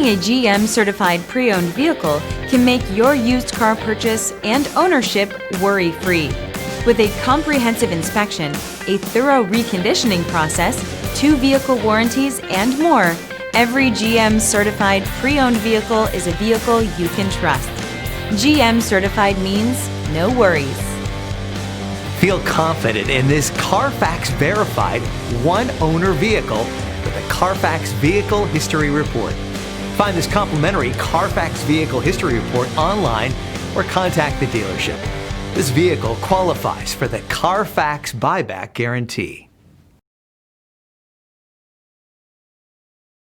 Having a GM certified pre-owned vehicle can make your used car purchase and ownership worry-free. With a comprehensive inspection, a thorough reconditioning process, 2 vehicle warranties, and more, every GM certified pre-owned vehicle is a vehicle you can trust. GM certified means no worries. Feel confident in this Carfax verified one-owner vehicle with a Carfax Vehicle History Report. Find this complimentary Carfax Vehicle History Report online or contact the dealership. This vehicle qualifies for the Carfax Buyback Guarantee.